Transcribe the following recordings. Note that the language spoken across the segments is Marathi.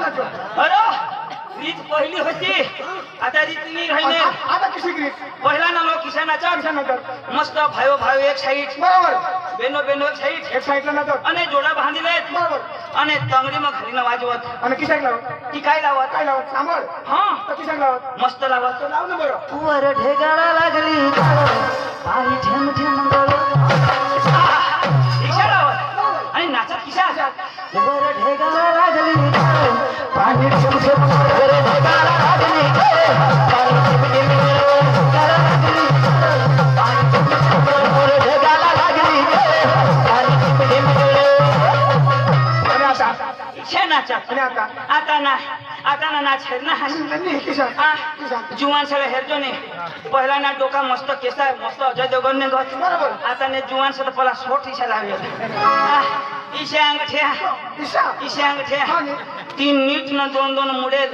अरे रीत पहिली होती आता रीत नाही राहिली आता कशी रीत पहिला ना लोक किसानाचा मस्त भायो भायो एक साईड बरोबर बेनो बेनो एक साईड एक साईडला नाचत आणि जोडा बांधिले बरोबर आणि तंगडी मग खाली वाजवत आणि किशाक लावत ती काय लावत सांभाळ हा तर किशाक लावत मस्त लावत लाव ना बरं वर ढेगाळा लागली पायी ठेम ठेम किशा लावत आणि नाचत किशा वर ढेगाळा लागली पायी ठेम ठेम वर ढेगाळा लागली पायी ठेम ठेम वर ढेगाळा लागली पायी ठेम ठेम आणि आता छे नाचत आणि आता आता ना नाच हेर ना नाही किशाक जुवान सगळं हेरजो ने पहिला ना डोका मस्त केसा मस्त अजय देवगन ने गत बरोबर आता ने जुवान से पहिला सोट इशा लावे इशे अंगठे किशा इशे अंगठे तीन नीट न दोन मुडेल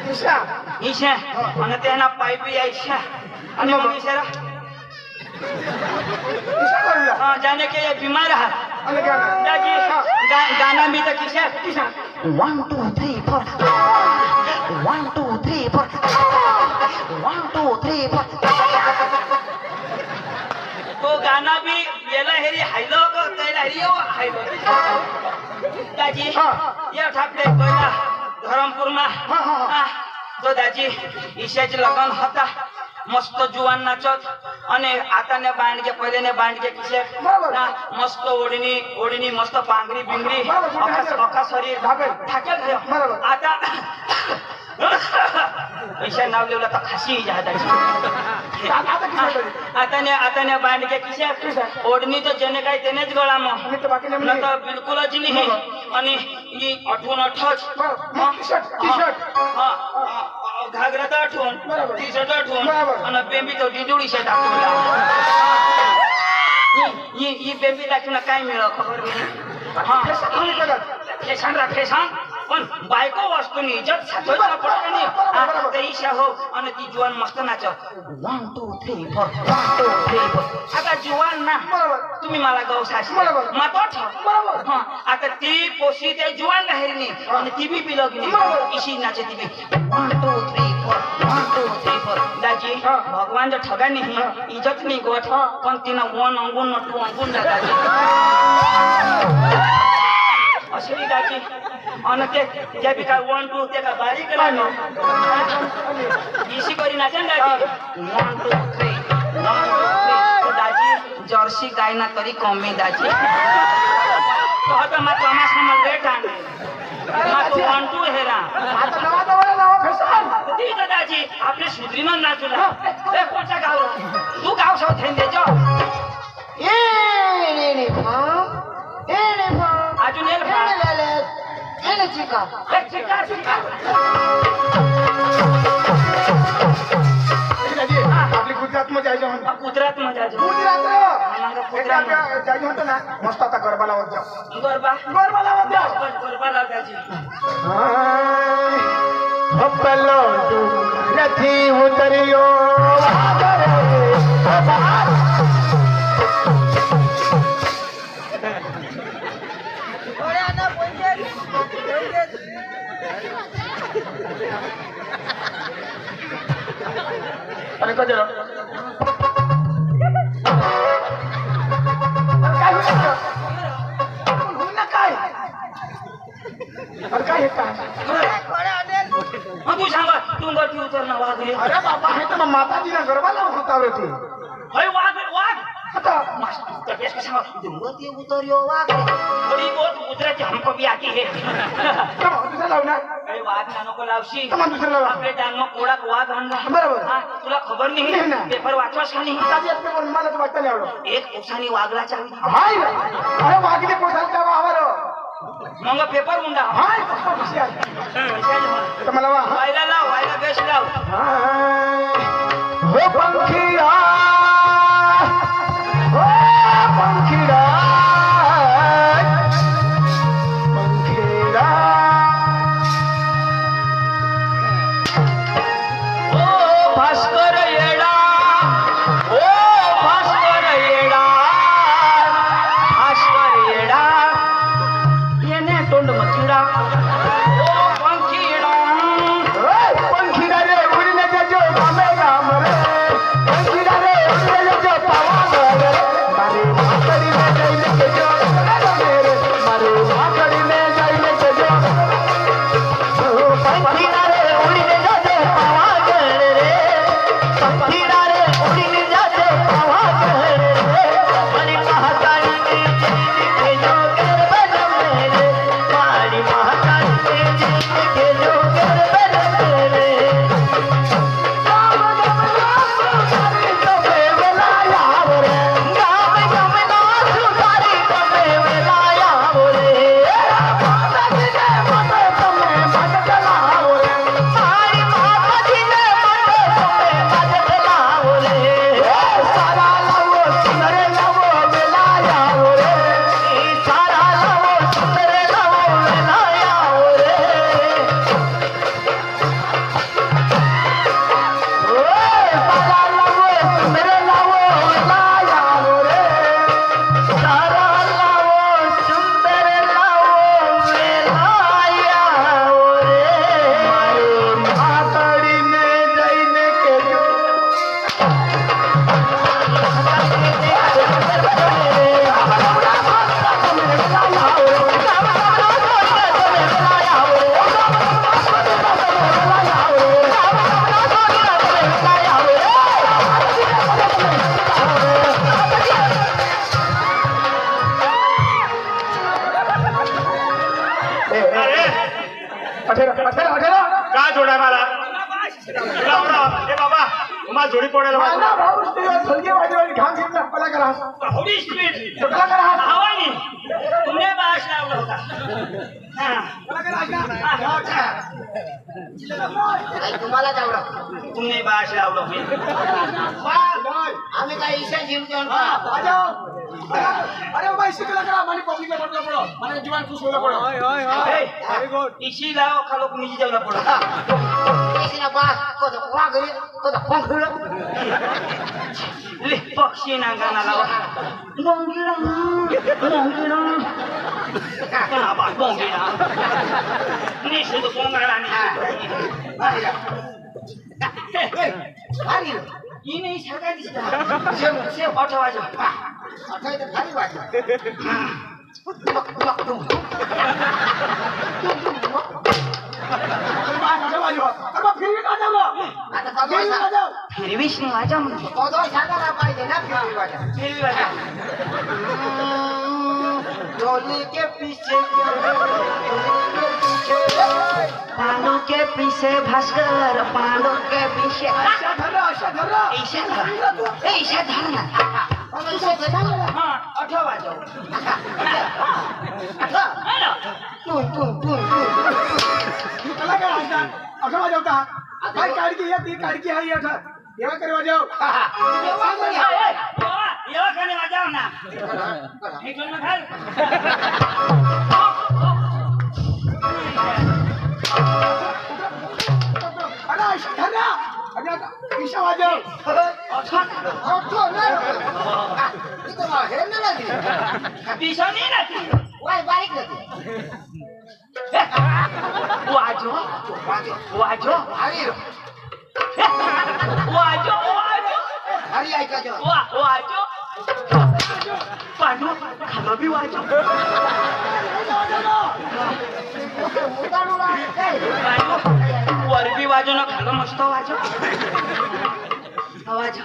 किशा इशे आणि त्यांना पाईपी यायच्या आणि मग इशारा किशा करूया जाने के ये बीमार है आणि गाणं दादी गाना भी तो किशा किशा 1 2 3 4 1 2 3 4 1 2 3 4 तो गाना भी येला हेरी हायलो को कैला हेरी ओ हायलो दाजी ये ठाकरे कोयला धरमपुर में तो दाजी ईशाचे लगन होता मस्त जुवान नाचत आणि आता ने बांड के पहिले ने बांड के किसे ना मस्त ओढणी मस्त पांगरी बिंगरी अखा शरीर ठाके आता ईशा नाव लेवला तर खासी जादा आता ने बांड के किसे ओढणी तो जने काय तेनेच गळा मग न तर बिलकुलच नाही आणि ही आठवण अठच घागरा तर आठवण टी शर्ट आठवण आणि बेंबी तो डिडुडी शर्ट आठवला ही बेंबी दाखवून काय मिळव खबर नाही हा फॅशन रा फॅशन पण बायको वस्तू नाही इज्जत साधवायला पडत नाही आता ईशा हो आणि ती जुवान मस्त नाच 1 2 3 4 1 2 3 4 आता जुवान ना तुम्ही मला गौ साशी मातो हा आता ती पोशी ते जुवान राहिली आणि ती बी बिलगली इशी नाचे ती बी 1 2 3 4 1 2 3 4 दाजी भगवान जो ठगा नाही इज्जत नाही गोठ पण तिनं 1 अंगून 2 अंगून दाजी असली दाजी आणि ते बी काय 1 2 ते का बारीक लागलो इशी करी नाचन दाजी 1 2 3 तो दाजी जर्सी गाय ना तरी कमी दाजी तो आता मा तमाशा में लेट आने मा तो 1 2 हेरा आता नवा फॅशन ठीक आहे दाजी आपले सुधरी मन नाचूला ए कोणचा गाव तू गाव सौ थेन देजो ए अजून येल चिका आपली गुजरात मध्ये जायचं गुजरात मध्ये गुजरात जायचं म्हणतो ना मस्त आता गरबा लावत जाऊ गरबा लावत जाऊ गरबा लावायची નથી ઉતર્યો અને કજરો तू सांगा तू गरती उतरणं वाघ अरे बाबा हे तर माताजीना गरबा लावत होता होती हय वाघ आता तबीयत के सांगा दुंगती उतरियो वाघ थोड़ी बहुत गुजराती हमको भी आती है दुसरा लाव ना अरे वाघ नानो को लावशी दुसरा लाव आपले डांगो कोडा वाघ आणला बरोबर हां तुला खबर नाही पेपर वाचवास का नाही ताजी पेपर मला तर वाटतं नाही आवडत एक उसानी वाघला चावी हाय अरे वाघने पोसाल का वावर मग पेपर मुंडा हाय तर मला वायला लाव वायला बेस लाव हो पंखिया हो पंखिया पंखिया ओ भास्कर येडा ओ भास्कर येडा भास्कर येडा येने तोंड मचिडा ओ पंखी पंखीला रे उडीने जाते पावागड रे पंखीला रे उडीने जाते पावागड रे आणि महाकाळीने जिंदगी जोगर बनवले रे मारी महाकाळीने जिंदगी जोगर बनवले रे का जोडा मला तुला आवडा हे बाबा तुम्हाला जोडी पडायला माझा भाऊ स्टेजवर सलगे वाजवायची घाम घेतला कलाकार हा होडी स्पीड कलाकार हा हवानी तुमने बाश लावला होता तुम्हाला जावडा तुमने बाश लावला आम्ही काय ईशा जिंकतो अरे बाबा इसी कलाकार माने पब्लिक ला पडो माने जीवन खुश होला पडो इसी लाव खालो कुणी जेवला पडो इसीना बा कोदा वागरी कोदा पंखुळ ले पक्षी ना गाना लावा बोंगिरा बोंगिरा kana ba boंगिरा ni शुद्ध बोंगळा नाही भारी ही नाही सगळ्या दिसता से आठवाजो आता इथे भारी वाटलं अरे फिर वाजव आता कदोय वाजव फिर विष्णू वाजा म्हणतो कदोय सांगायला पाहिजे ना फिरवी वाटा फिर भी वाजा डोली के पीछे पांडु के पीछे भास्कर पांडु के पीछे अशा धर ईशा धर ईशा धर ना हाँ अठवा वाजव कलाकार हा असा वाजवता काय काडकी आहे ती काडकी आहे अठा देवा करे वाजव येवा खाने वाजाव ना हे कोण घाल अरे अशा धर ना अरे ईशा वाजव ऑटो नाही इथं मला हे नाही लागली पीछा नहीं रहती वाय बारीक लागली वाजो वाजो भारी वाजो वाजो भारी ऐकायचं वाजो पांडू खालो भी वाजो उतारूला काय पांडू वर भी वाजो ना खालो मस्त वाजो वाजो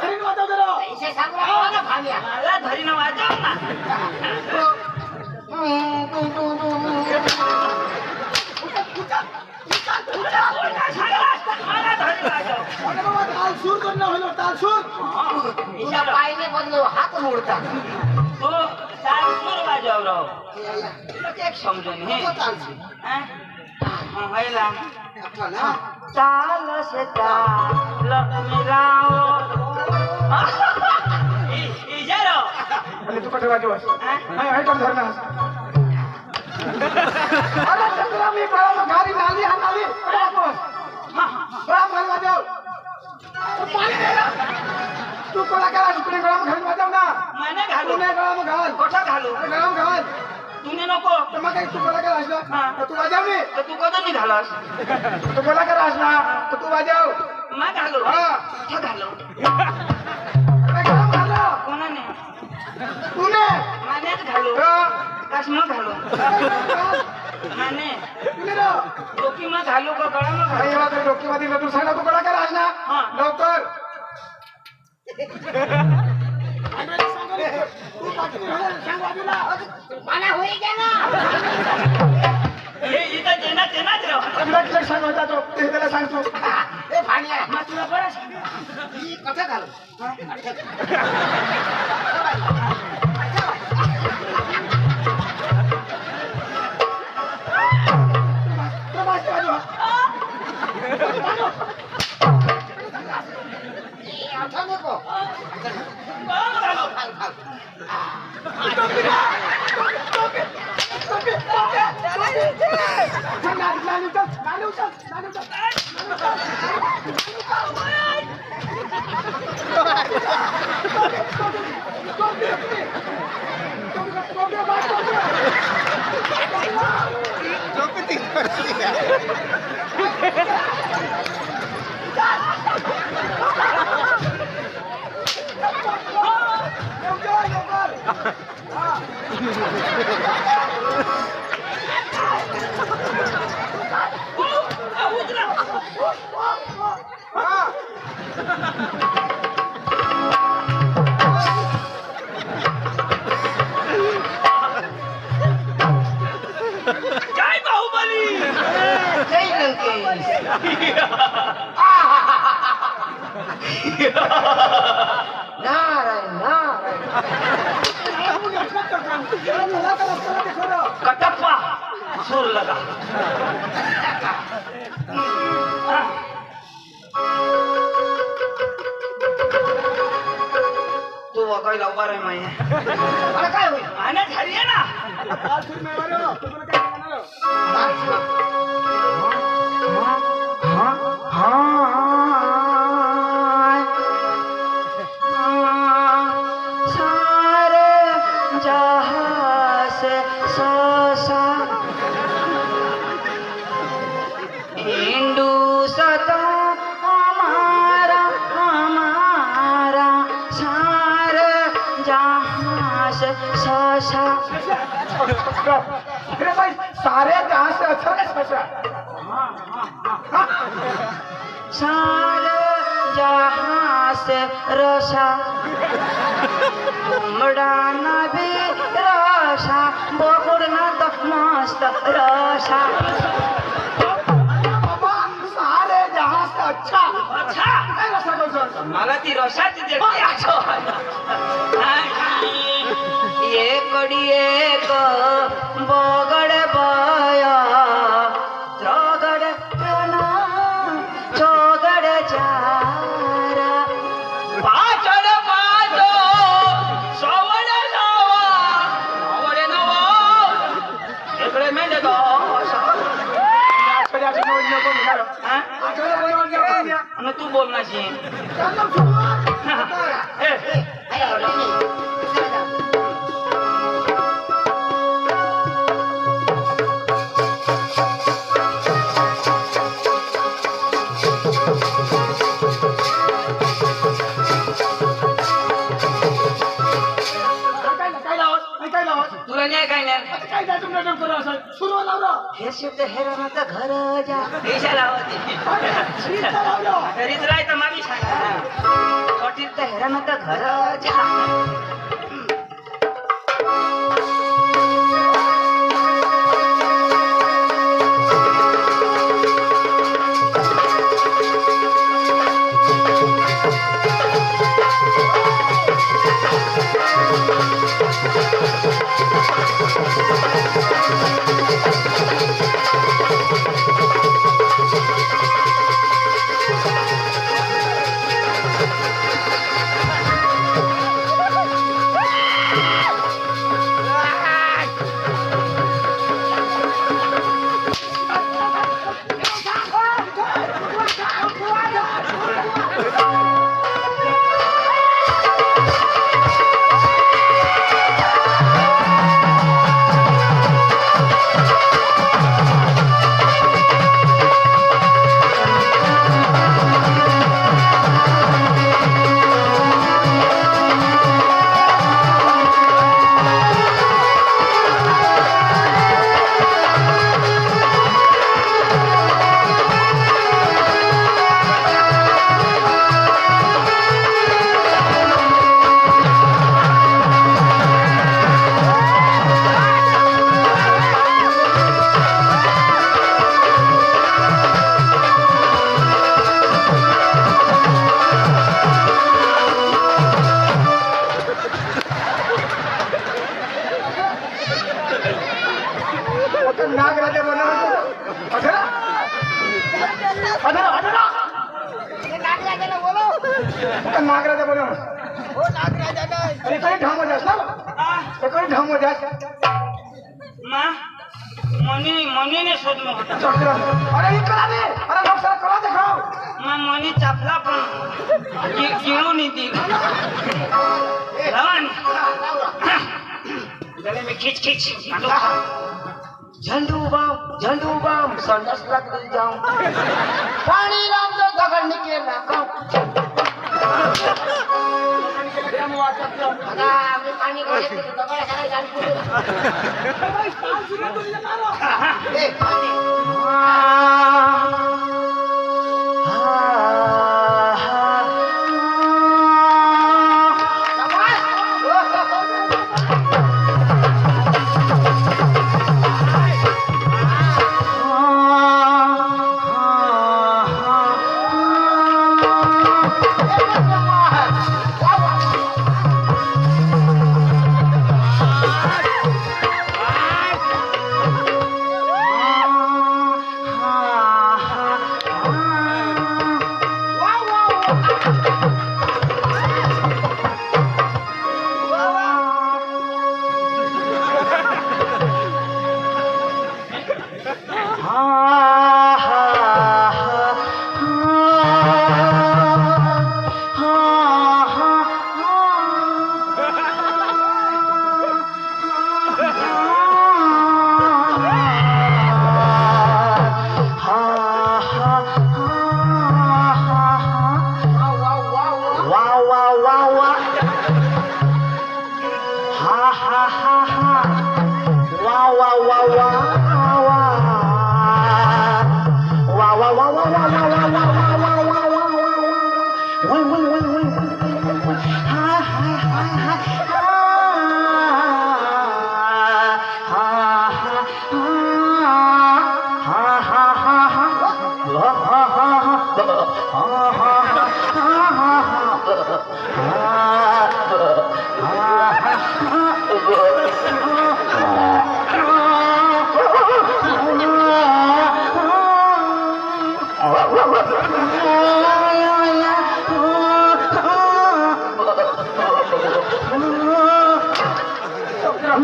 धरी वाजव जरा पैसे सांगू ना भाम्या मला धरी ना वाजव ना मला धरी वाजव अरे बाबा ताल सूर करणं होईल ताल सूर तुझ्या पायने बदलो हात मोडता तो ताल सुर वाजव राव एक समजून हे हैला ताल से ताल मिलाओ इजरो आणि तू कसे वाजवस हाय पण धर ना अरे चंद्रा मी बळा घारी नाली हा नाली बळा घाल वाजव तू कलाकार तुकडे गळाम घालून वाजव ना मैंने घालू तूने गळाम घाल कोठा घालू अरे गळाम घाल तूने नको तर मग काय तू कलाकार असला तर तू वाजव नी तर तू कधी नाही घालस तू कलाकार असला तर तू वाजव मैं घालू हा कुठं घालू अरे गळाम घाल कोणाने तूने मैंनेच घालू हा आकाश मग घालू माने तुम्ही ना डोकी मग घालू का गळा मग काही घालू वाजता डोकीमध्ये नतून सांगा तू कडा करा आज ना हा. लवकर तू बाकी सांग बाजूला मला होई घ्या ना हे इथं देनाच राव तुला किती सांगता तो ते त्याला सांगतो ए भाण्या मग तुला बरं सांग. ही कसं घालू तो बाजू बाजू आता नको घाल घाल काय बाहुबली जय लंकेश नारायण नारायण कटप्पा सूर लगा तू वकायला उभा रे माय मला काय होईल माने झाली आहे ना सारे जहां से सोसा हिंदू सता हमारा हमारा सारे जहां से सोसा अरे भाई सारे जहां से अच्छा कैसा सारे जहां से रोशा उमडाना भी रोशा बोकुडना तो मस्त रोशा बाबा सारे जहां से अच्छा अच्छा काय रसा बोलतो मला ती रोशाची देते आठवण एकडी एक बोगड बाया त्रोगड प्रणा चोगड चारा पाचड पाचो सवड लावा आवडे नवा इकडे मेंढे गो आठवड्याची नोंद नको घेणार आठवड्याची नोंद नको घ्या आणि तू बोल नाशी चाललो सुरुवात काय लावत तुला नाही काय नाही आता काय जायचं नटन करू असं सुरुवात लावलं हे शब्द हेरानाचं घर जा देशाला होते श्रीचा लावलं घरीच राहायचं मामी सांगा कटीत तर हेरानाचं घर जा आता नागराजा बनवतो अधरा अधरा अधरा हे नागराजाला बोलव. आता नागराजा बनव हो नागराजा नाही. अरे काही ढाम जास्त ना काही ढाम जास्त मा मनीने शोधलं होतं अरे इकडे आले अरे लोक सारा कळा देखाव मा मनी चापला पण गिळून येतील गले में खींच खींच झंडू बाम संडास लागली जाऊन पाणी लावतो दगड केला का आता आम्ही पाणी घेतलं दगड सगळं झालं. ए, पाणी.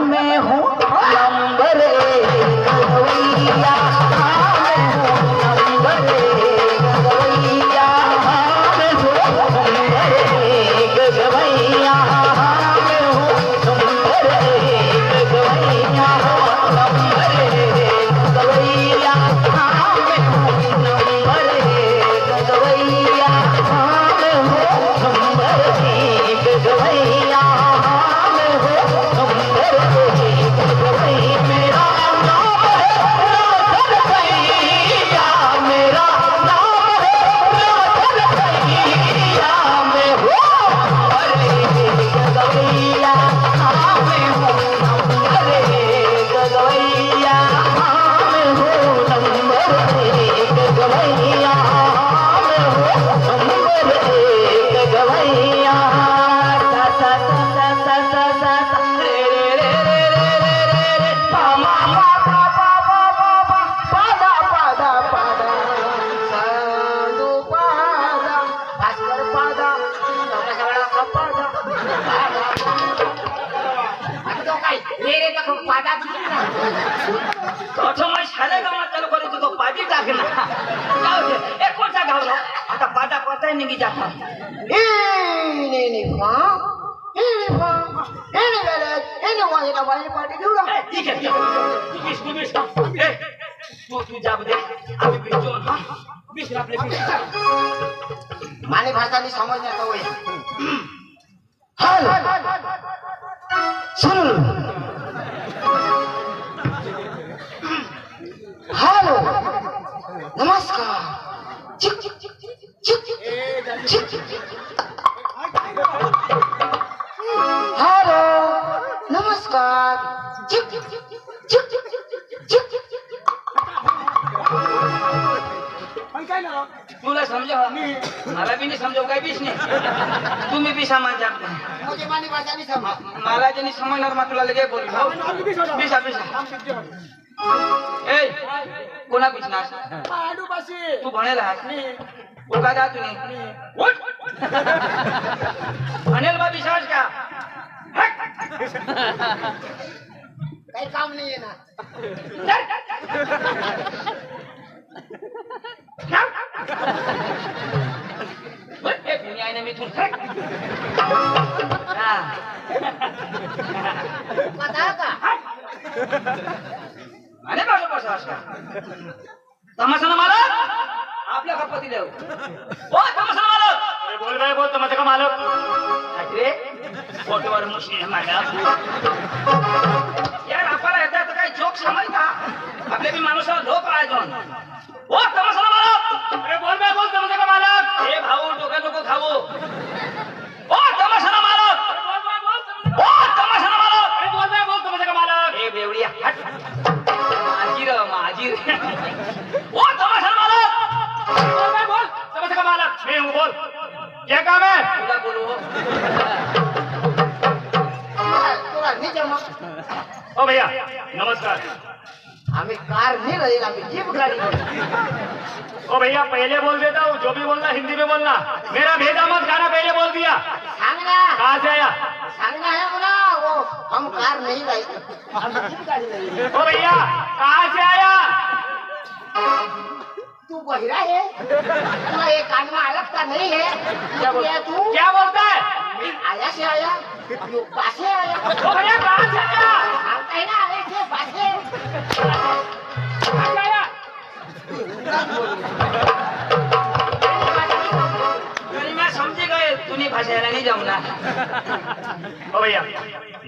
मैं हूँ नंबर एक गवैया, मैं हूँ नंबर एक गवैया, मैं हूँ नंबर एक गवैया, मैं हूँ नंबर एक गवैया, नंबर एक गवैया, मैं हूँ नंबर एक गवैया, मैं हूँ नंबर एक गवैया, मैं हूँ नंबर एक गवैया। मेरा नाम है राधन भैया, मेरा नाम है राधन भैया, मैं हूँ नंबर एक गवैया, मैं हूँ नंबर एक गवैया, मैं हूँ नंबर एक गवैया, मैं हूँ नंबर एक गवैया। सा सा सा सा सा सा सा रे रे रे रे रे रे रे पा मा मा पा पा पा पा पा पा दा पा दा पा दा साधू पादा भास्कर पा दा सगळा पादा. आता तो काय रे रे का पादा किती तो मैं शाळे गावात चालू करायचो तो पादी टाकला गाव एक कोणता गावला आता पादा पताय निघी जातात ठीक आहे तू जा बदे आम्ही बिचो हा बिस आपले बिस माने भाषानी समजण्याचा होय. हॅलो सुन हॅलो नमस्कार चिक चिक चिक चिक चिक चिक चिक हॅलो नमस्कार चिक चिक चिक चिक चिक चिक चिक पण काय ना तुला समजाव मला बी नाही समजाव काय बीस नाही तुम्ही बी सामान जात नाही मुझे मानी भाषा नहीं समझ मला ज्यांनी समजणार मग तुला लगे बोल बिसा बिसा ए कोणा बिसनास तू भनेल हास तू का जा तुम्ही उठ अनिल बा विश्वास का काही काम नहीं है ना दुनिया ने मी तू पता का अरे बाबा बसा असका तमाशा मला आपल्या गणपती देव ओ तमाशा मालक अरे बोल भाई बोल तमाशा का मालक अरे फोटोवर मुशी है माझ्या यार आपल्याला येतात तर काही जोक समजता आपले बी माणूसाला लोक राहायचो ओ तमाशा मालक अरे बोल भाई बोल तमाशा का मालक हे भाऊ डोका नको खाऊ ओ तमाशा मालक ओ तमाशा मालक अरे बोल भाई बोल तमाशा का मालक ए बेवडिया हट माझी रे ओ तमाशा मालक बोल भाई बोल तमाशा का मालक मैं हूँ बोल क्या काम है तुला बोलू तुला नहीं जमा ओ भैया नमस्कार हमें कार नहीं रहेगा हमें जीप गाड़ी ओ भैया पहले बोल देता हूँ जो भी बोलना हिंदी में बोलना मेरा भेजा मत खाना पहले बोल दिया सांगना कहाँ से आया सांगना है बोला वो हम कार नहीं रहेगी हम जीप गाड़ी रहेगी ओ भैया कहाँ से आया तू बहिरा है तुम्हारा ये कान में अलग का नहीं है जब ये तू क्या बोलता है आया से आया यू पासे आया ओ भैया कहाँ से आया सांगता है ना आए से पासे कहाँ से आया तरी मैं समझी गए तुम्ही भाषायला नाही जमणार ओ भैया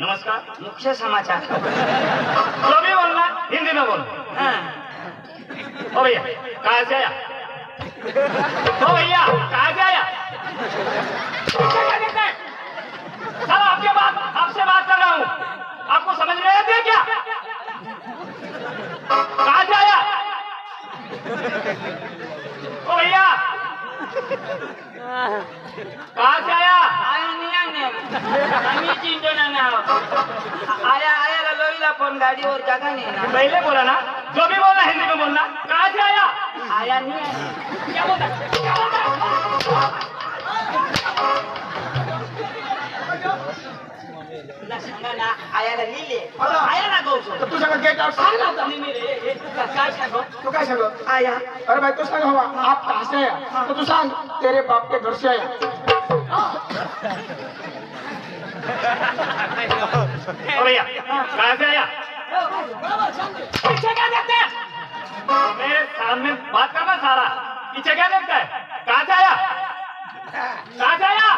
नमस्कार मुख्य समाचार जो भी बोलना हिंदी में बोल हाँ ओ भैया कहाँ से आया ओ भैया कहाँ से आया क्या कहते हैं सर आपसे बात कर रहा हूँ आपको समझ में आते हैं क्या कहाँ से आया ओ भैया कहाँ से आया आया नाही आणे आम्ही चिंतो ना आया आयाला लोईला पण गाडीवर जागा नाही ना पहले बोला ना जो भी बोलना हिंदी में बोलना कहाँ से आया आया नाही आहे. क्या बोलता क्या बोलता तुला सांगा ना आयाला लिहिले आता. आयाला गौसो तर तू सांग गेट आउट सांग ना आता. तुम्ही मी रे हे काय सांगू तू काय सांग आया अरे भाई तू सांग हवा आप कहाँ से आया तो तू सांग तेरे बाप के घर से आया ओ भैया कहाँ से आया पीछे क्या देखते हैं मेरे सामने बात करना सारा पीछे क्या देखता है कहाँ से आया कहाँ से आया